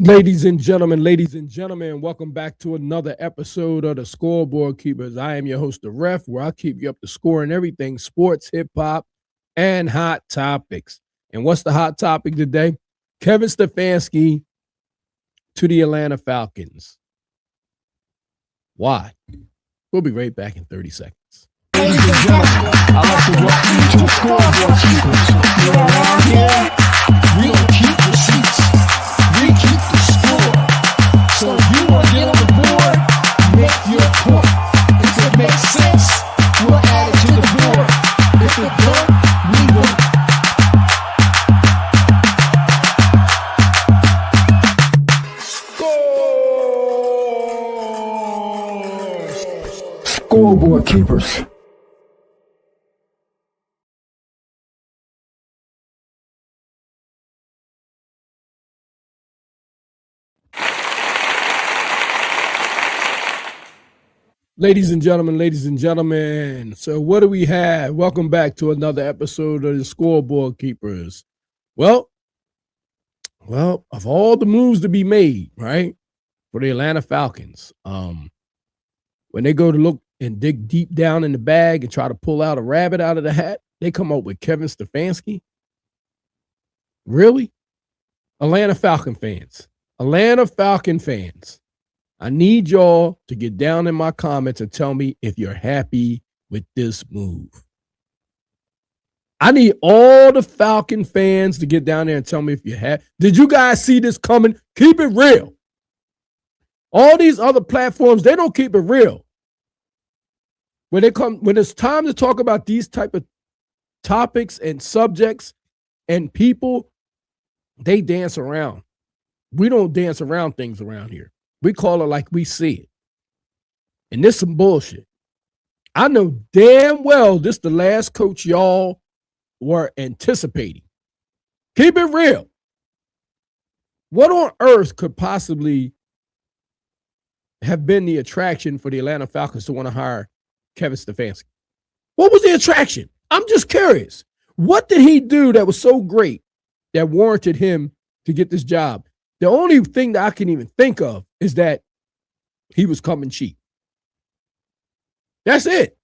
Ladies and gentlemen, welcome back to another episode of the Scoreboard Keepers. I am your host, the Ref, where I keep you up to score and everything sports, hip hop, and hot topics. And what's the hot topic today? Kevin Stefanski to the Atlanta Falcons. Why? We'll be right back in 30 seconds. Ladies and gentlemen, I'd like to welcome you to the Scoreboard Keepers. You're around here, we don't keep receipts. We keep the score. So if you want to get on the board, make your point. If it makes sense, we'll add it to the board. If it don't, we won't. Scoreboard Keepers. Ladies and gentlemen. So what do we have? Welcome back to another episode of the Scoreboard Keepers. Well, of all the moves to be made, right, for the Atlanta Falcons, when they go to look and dig deep down in the bag and try to pull out a rabbit out of the hat, they come up with Kevin Stefanski. Really? Atlanta Falcon fans, I need y'all to get down in my comments and tell me if you're happy with this move. I need all the Falcon fans to get down there and tell me if you're happy. Did you guys see this coming? Keep it real. All these other platforms, they don't keep it real. When it's time to talk about these type of topics and subjects and people, they dance around. We don't dance around things around here. We call it like we see it. And this some bullshit. I know damn well this the last coach y'all were anticipating. Keep it real. What on earth could possibly have been the attraction for the Atlanta Falcons to want to hire Kevin Stefanski? What was the attraction? I'm just curious. What did he do that was so great that warranted him to get this job? The only thing that I can even think of is that he was coming cheap. That's it.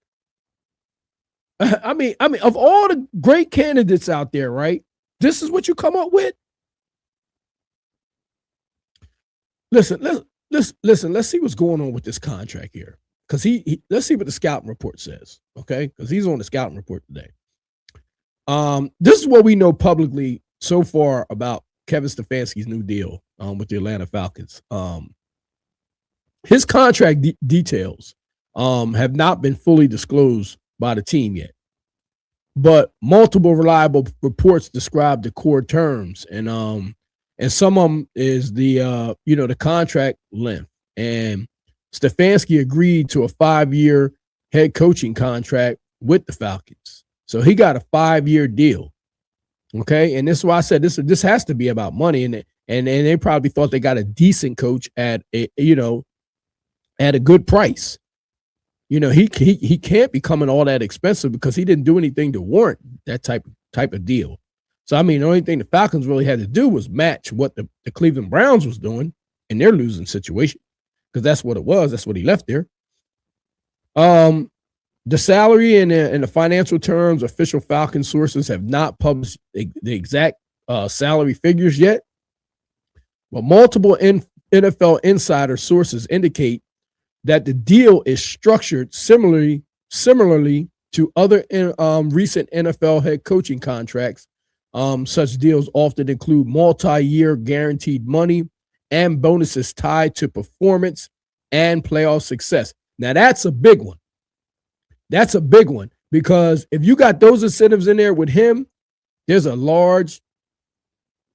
I mean, of all the great candidates out there, right? This is what you come up with. Listen. Let's see what's going on with this contract here, because let's see what the scouting report says, okay? Because he's on the scouting report today. This is what we know publicly so far about Kevin Stefanski's new deal with the Atlanta Falcons. His contract details have not been fully disclosed by the team yet, but multiple reliable reports describe the core terms, and some of them is the contract length. And Stefanski agreed to a 5-year head coaching contract with the Falcons, so he got a 5-year deal. Okay, and this is why I said this has to be about money, and they probably thought they got a decent coach at a good price. He can't be coming all that expensive because he didn't do anything to warrant that type of deal. So I mean, the only thing the Falcons really had to do was match what the Cleveland Browns was doing in their losing situation, because that's what it was. That's what he left there. The salary and the financial terms, official Falcon sources have not published the exact salary figures yet, but multiple NFL insider sources indicate that the deal is structured similarly to other recent NFL head coaching contracts. Such deals often include multi-year guaranteed money and bonuses tied to performance and playoff success. Now, that's a big one. That's a big one, because if you got those incentives in there with him, there's a large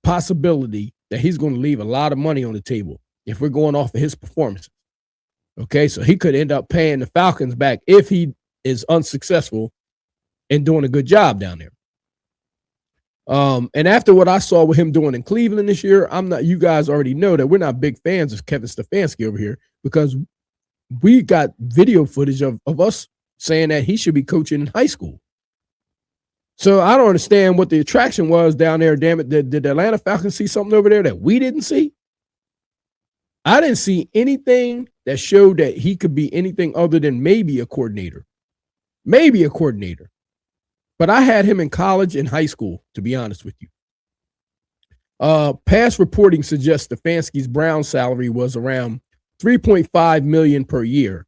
possibility that he's going to leave a lot of money on the table if we're going off of his performances. Okay, so he could end up paying the Falcons back if he is unsuccessful in doing a good job down there. And after what I saw with him doing in Cleveland this year, you guys already know that we're not big fans of Kevin Stefanski over here, because we got video footage of us saying that he should be coaching in high school. So I don't understand what the attraction was down there. Damn it. Did the Atlanta Falcons see something over there that we didn't see? I didn't see anything that showed that he could be anything other than maybe a coordinator. Maybe a coordinator. But I had him in college and high school, to be honest with you. Past reporting suggests Stefanski's Brown salary was around $3.5 million per year,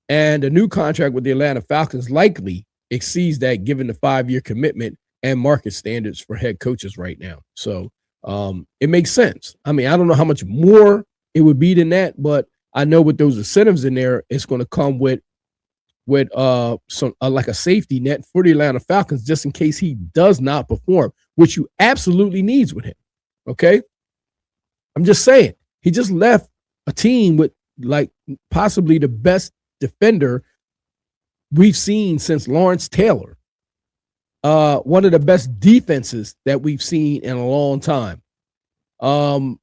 and a new contract with the Atlanta Falcons likely exceeds that given the 5-year commitment and market standards for head coaches right now. So it makes sense. I mean, I don't know how much more it would be than that, but I know with those incentives in there, it's going to come with some like a safety net for the Atlanta Falcons just in case he does not perform, which you absolutely needs with him. Okay, I'm just saying he just left a team with like possibly the best defender we've seen since Lawrence Taylor. One of the best defenses that we've seen in a long time. I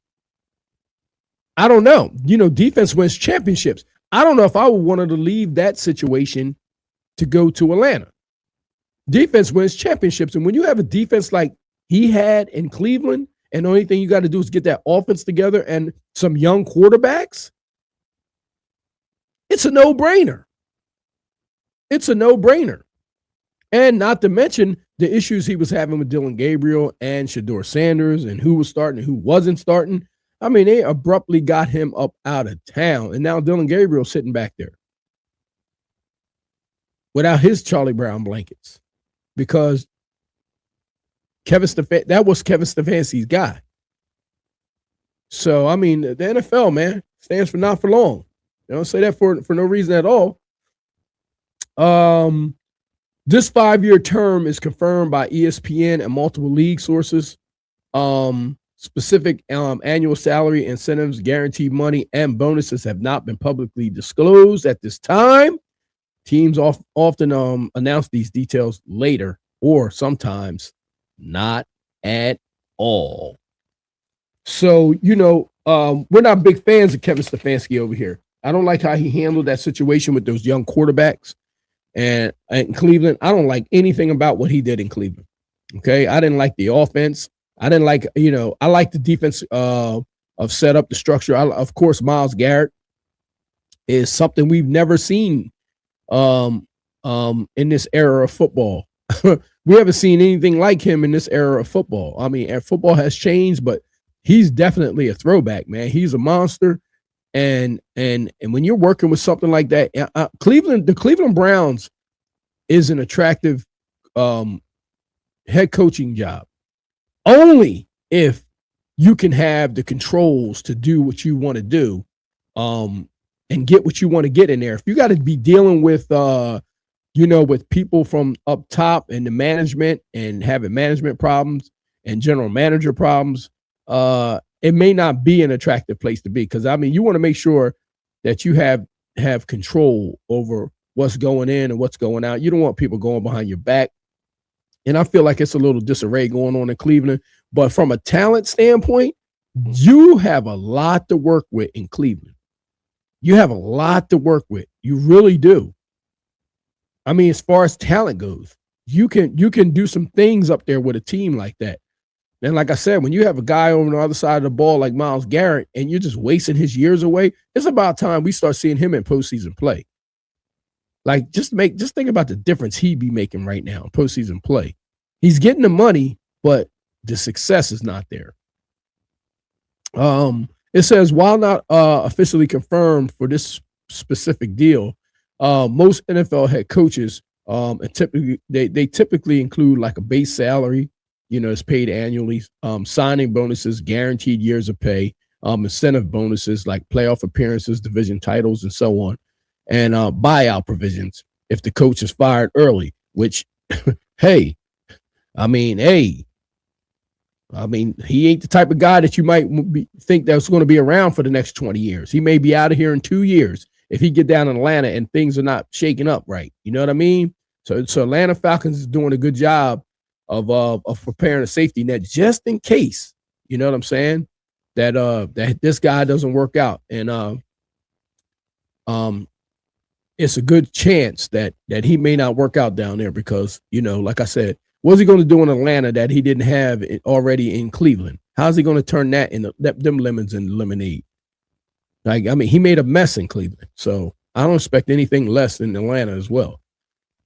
don't know. You know, defense wins championships. I don't know if I would want to leave that situation to go to Atlanta. Defense wins championships. And when you have a defense like he had in Cleveland, and the only thing you got to do is get that offense together and some young quarterbacks, it's a no-brainer. It's a no-brainer. And not to mention the issues he was having with Dylan Gabriel and Shedeur Sanders and who was starting and who wasn't starting. I mean, they abruptly got him up out of town. And now Dylan Gabriel's sitting back there without his Charlie Brown blankets because that was Kevin Stefanski's guy. So, I mean, the NFL, man, stands for not for long. They don't say that for no reason at all. This 5-year term is confirmed by ESPN and multiple league sources. Specific annual salary, incentives, guaranteed money, and bonuses have not been publicly disclosed at this time. Teams often announce these details later or sometimes not at all. So, you know, we're not big fans of Kevin Stefanski over here. I don't like how he handled that situation with those young quarterbacks. And in Cleveland, I don't like anything about what he did in Cleveland. Okay. I didn't like the offense. I didn't like, you know, I like the defense of setup, the structure. Of course, Myles Garrett is something we've never seen in this era of football. We haven't seen anything like him in this era of football. I mean, football has changed, but he's definitely a throwback, man. He's a monster. And when you're working with something like that, the Cleveland Browns is an attractive head coaching job. Only if you can have the controls to do what you want to do and get what you want to get in there. If you got to be dealing with, with people from up top and the management and having management problems and general manager problems, it may not be an attractive place to be. Because, I mean, you want to make sure that you have control over what's going in and what's going out. You don't want people going behind your back. And I feel like it's a little disarray going on in Cleveland. But from a talent standpoint, you have a lot to work with in Cleveland. You have a lot to work with. You really do. I mean, as far as talent goes, you can do some things up there with a team like that. And like I said, when you have a guy over on the other side of the ball like Myles Garrett and you're just wasting his years away, it's about time we start seeing him in postseason play. Like, just think about the difference he'd be making right now in postseason play. He's getting the money, but the success is not there. It says, while not officially confirmed for this specific deal, most NFL head coaches typically include like a base salary, it's paid annually, signing bonuses, guaranteed years of pay, incentive bonuses like playoff appearances, division titles, and so on, and buyout provisions if the coach is fired early, which, he ain't the type of guy that you might think that's going to be around for the next 20 years. He may be out of here in 2 years if he get down in Atlanta and things are not shaking up right. You know what I mean? So Atlanta Falcons is doing a good job of preparing a safety net just in case, you know what I'm saying, that this guy doesn't work out. And it's a good chance that he may not work out down there because, like I said, what's he going to do in Atlanta that he didn't have already in Cleveland? How's he going to turn that into them lemons and lemonade? Like, I mean, he made a mess in Cleveland. So I don't expect anything less in Atlanta as well.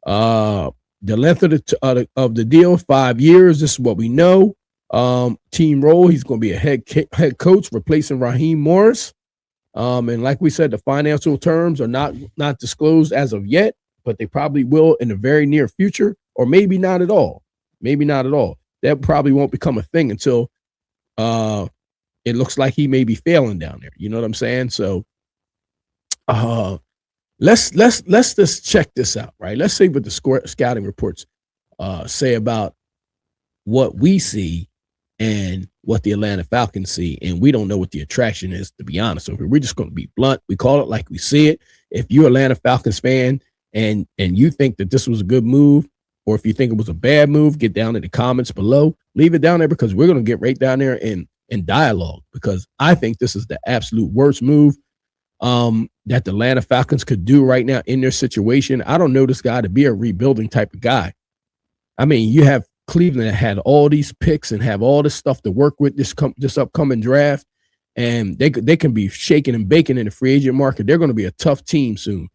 The length of the deal, 5 years. This is what we know. Team role, he's going to be a head coach replacing Raheem Morris. And like we said, the financial terms are not disclosed as of yet, but they probably will in the very near future, or maybe not at all. Maybe not at all. That probably won't become a thing until it looks like he may be failing down there. You know what I'm saying? So let's just check this out, right? Let's see what the scouting reports say about what we see and what the Atlanta Falcons see. And we don't know what the attraction is, to be honest. So we're just going to be blunt. We call it like we see it. If you're an Atlanta Falcons fan and you think that this was a good move, or if you think it was a bad move, get down in the comments below. Leave it down there, because we're going to get right down there in dialogue, because I think this is the absolute worst move that the Atlanta Falcons could do right now in their situation. I don't know this guy to be a rebuilding type of guy. I mean, you have Cleveland that had all these picks and have all this stuff to work with this upcoming draft, and they can be shaking and baking in the free agent market. They're going to be a tough team soon.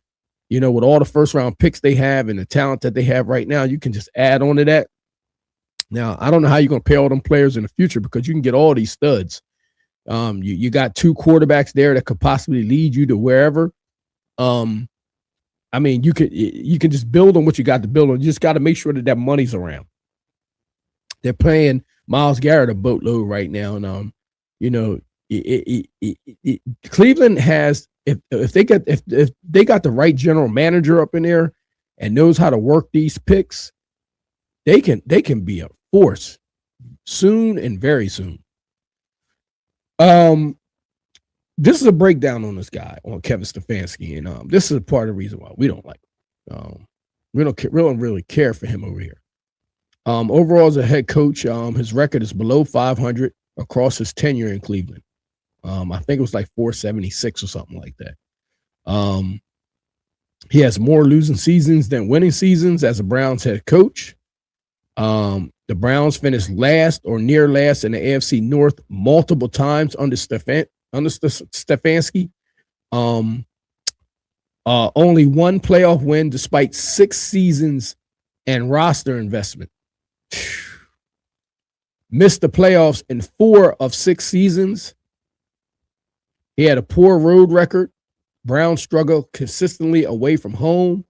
You know, with all the first round picks they have and the talent that they have right now, you can just add on to that. Now, I don't know how you're going to pay all them players in the future, because you can get all these studs. You got 2 quarterbacks there that could possibly lead you to wherever. I mean, you can just build on what you got to build on. You just got to make sure that money's around. They're paying Myles Garrett a boatload right now, and you know, Cleveland has, if they got the right general manager up in there and knows how to work these picks, they can be a force soon, and very soon. This is a breakdown on this guy, on Kevin Stefanski, and this is a part of the reason why we don't like him. We don't really care for him over here. Overall, as a head coach, his record is below 500 across his tenure in Cleveland. I think it was like 476 or something like that. He has more losing seasons than winning seasons as a Browns head coach. The Browns finished last or near last in the AFC North multiple times under Stefanski. Only one playoff win despite 6 seasons and roster investment. Missed the playoffs in 4 of 6 seasons. He had a poor road record. Browns struggle consistently away from home.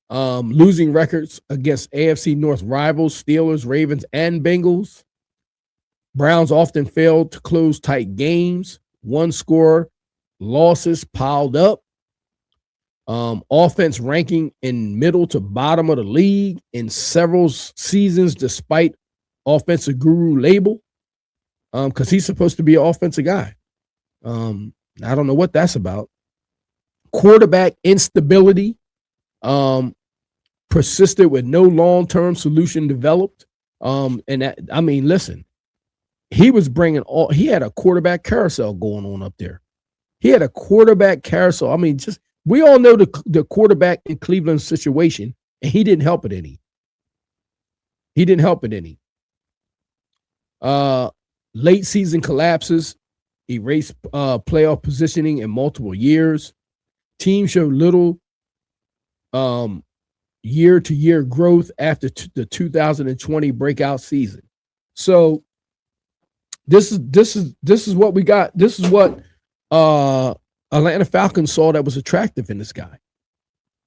Losing records against AFC North rivals, Steelers, Ravens, and Bengals. Browns often failed to close tight games. 1-score losses piled up. Offense ranking in middle to bottom of the league in several seasons, despite offensive guru label, because he's supposed to be an offensive guy. I don't know what that's about. Quarterback instability, persisted with no long-term solution developed. And that, I mean, listen, he had a quarterback carousel going on up there. He had a quarterback carousel. I mean, just, we all know the quarterback in Cleveland's situation, and he didn't help it any. Late season collapses, erased playoff positioning in multiple years. Team showed little year-to-year growth after the 2020 breakout season. So this is what we got. This is what Atlanta Falcons saw that was attractive in this guy.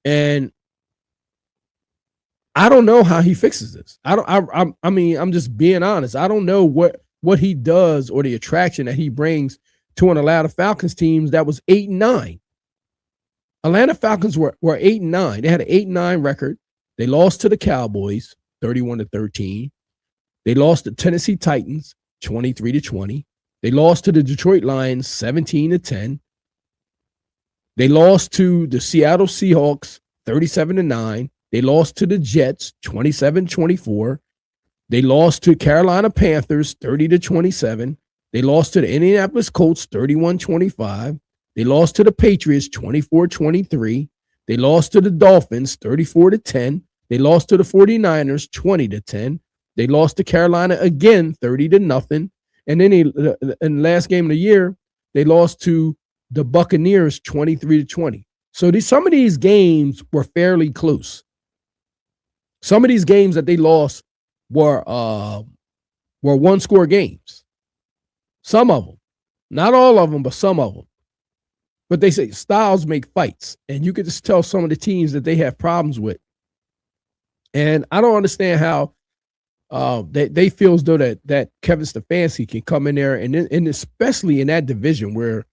And I don't know how he fixes this. I mean, I'm just being honest. I don't know what he does or the attraction that he brings to an Atlanta Falcons team that was 8-9. Atlanta Falcons were 8-9. They had an 8-9 record. They lost to the Cowboys 31-13. They lost to Tennessee Titans 23-20. They lost to the Detroit Lions 17-10. They lost to the Seattle Seahawks 37-9. They lost to the Jets 27-24. They lost to Carolina Panthers 30-27. They lost to the Indianapolis Colts 31-25. They lost to the Patriots 24-23. They lost to the Dolphins 34-10. They lost to the 49ers 20-10. They lost to Carolina again 30-0. And then in the last game of the year, they lost to the Buccaneers 23-20. So some of these games were fairly close. Some of these games that they lost were one-score games. Some of them. Not all of them, but some of them. But they say styles make fights. And you can just tell some of the teams that they have problems with. And I don't understand how they feel as though that Kevin Stefanski can come in there and especially in that division where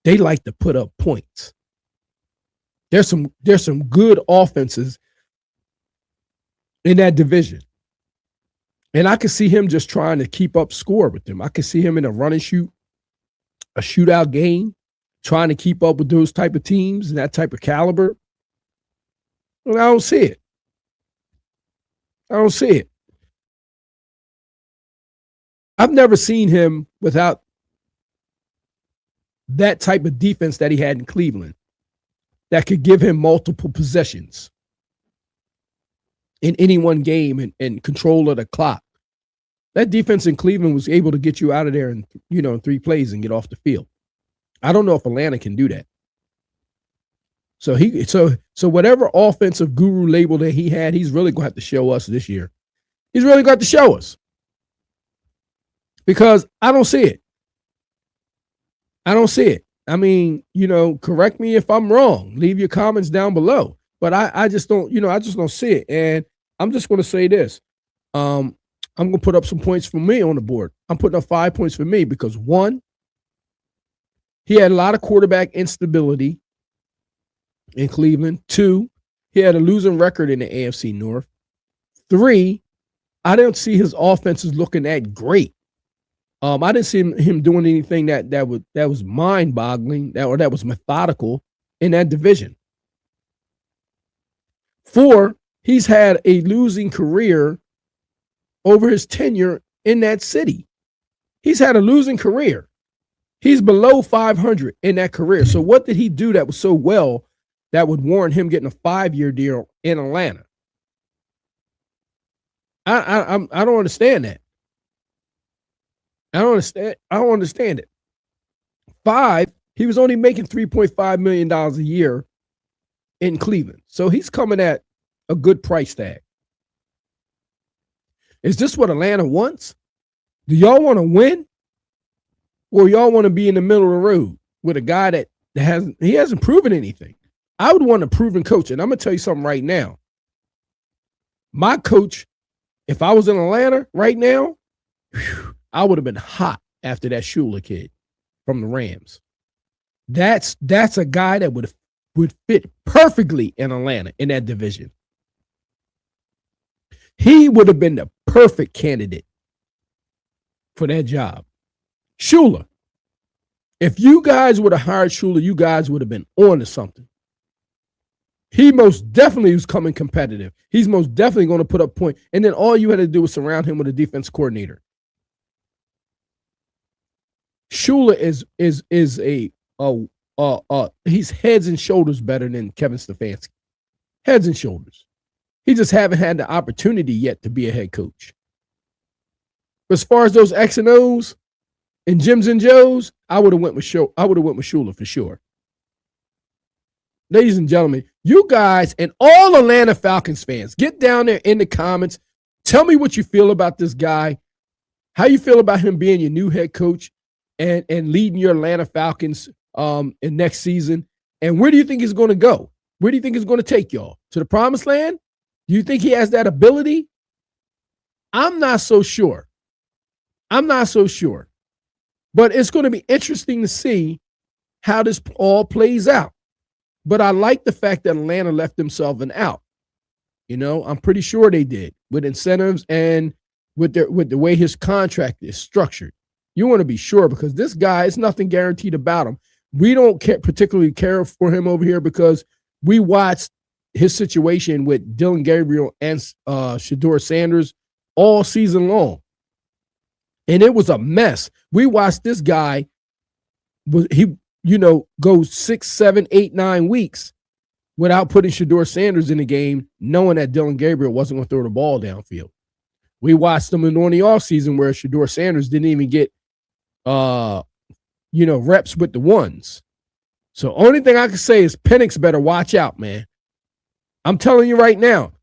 they like to put up points. There's some good offenses in that division. And I could see him just trying to keep up score with them. I could see him in a run and shoot, a shootout game, trying to keep up with those type of teams and that type of caliber. Well, I don't see it. I don't see it. I've never seen him without that type of defense that he had in Cleveland that could give him multiple possessions in any one game and control of the clock. That defense in Cleveland was able to get you out of there in 3 plays and get off the field. I don't know if Atlanta can do that. So whatever offensive guru label that he had, he's really going to have to show us this year. He's really going to have to show us. Because I don't see it. I don't see it. I mean, correct me if I'm wrong. Leave your comments down below. But I just don't, I just don't see it. And I'm just going to say this. I'm going to put up some points for me on the board. I'm putting up 5 points for me because 1, he had a lot of quarterback instability in Cleveland. 2, he had a losing record in the AFC North. 3, I didn't see his offenses looking that great. I didn't see him doing anything that was mind-boggling or that was methodical in that division. 4, he's had a losing career over his tenure in that city. He's had a losing career. He's below 500 in that career. So what did he do that was so well that would warrant him getting a 5-year deal in Atlanta? I don't understand that. I don't understand it. 5, he was only making $3.5 million a year in Cleveland. So he's coming at a good price tag. Is this what Atlanta wants? Do y'all want to win? Or y'all want to be in the middle of the road with a guy that hasn't proven anything? I would want a proven coach. And I'm going to tell you something right now. My coach, if I was in Atlanta right now, I would have been hot after that Shula kid from the Rams. That's a guy that would fit perfectly in Atlanta in that division. He would have been the perfect candidate for that job. Shula. If you guys would have hired Shula, you guys would have been on to something. He most definitely was coming competitive. He's most definitely going to put up points. And then all you had to do was surround him with a defense coordinator. Shula is he's heads and shoulders better than Kevin Stefanski. Heads and shoulders. He just haven't had the opportunity yet to be a head coach. But as far as those X and O's and Jims and Joes, I would have went with Shula for sure. Ladies and gentlemen, you guys and all Atlanta Falcons fans, get down there in the comments. Tell me what you feel about this guy, how you feel about him being your new head coach and leading your Atlanta Falcons in next season. And where do you think he's going to go? Where do you think he's going to take y'all? To the promised land? Do you think he has that ability? I'm not so sure. But it's going to be interesting to see how this all plays out. But I like the fact that Atlanta left themselves an out. I'm pretty sure they did with incentives and with the way his contract is structured. You want to be sure because this guy, it's nothing guaranteed about him. We don't particularly care for him over here because we watched his situation with Dylan Gabriel and Shedeur Sanders all season long. And it was a mess. We watched this guy, go 6, 7, 8, 9 weeks without putting Shedeur Sanders in the game, knowing that Dylan Gabriel wasn't going to throw the ball downfield. We watched them in the offseason where Shedeur Sanders didn't even get reps with the ones. So only thing I can say is Penix better watch out, man. I'm telling you right now.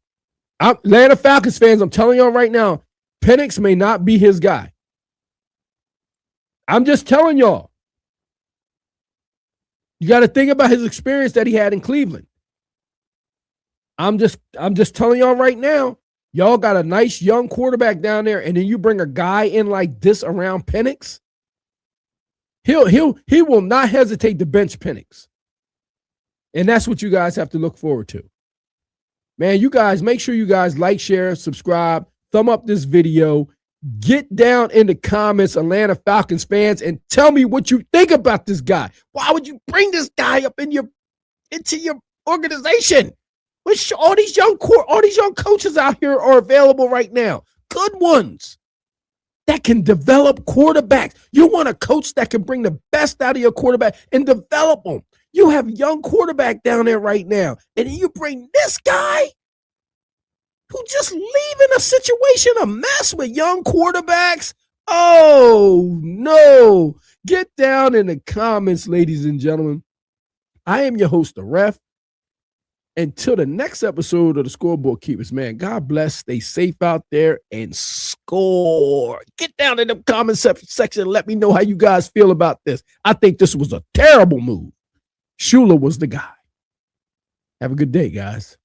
Atlanta Falcons fans, I'm telling y'all right now, Penix may not be his guy. I'm just telling y'all. You got to think about his experience that he had in Cleveland. I'm just telling y'all right now, y'all got a nice young quarterback down there, and then you bring a guy in like this around Penix. He will not hesitate to bench Penix. And that's what you guys have to look forward to. Man, you guys, make sure you guys like, share, subscribe, thumb up this video. Get down in the comments, Atlanta Falcons fans, and tell me what you think about this guy. Why would you bring this guy up into your organization? All these young coaches out here are available right now. Good ones that can develop quarterbacks. You want a coach that can bring the best out of your quarterback and develop them. You have young quarterback down there right now, and then you bring this guy who just leaving a situation a mess with young quarterbacks. Oh, no. Get down in the comments, ladies and gentlemen. I am your host, The Ref. Until the next episode of the Scoreboard Keepers, man, God bless. Stay safe out there and score. Get down in the comment section and let me know how you guys feel about this. I think this was a terrible move. Shula was the guy. Have a good day, guys.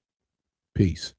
Peace.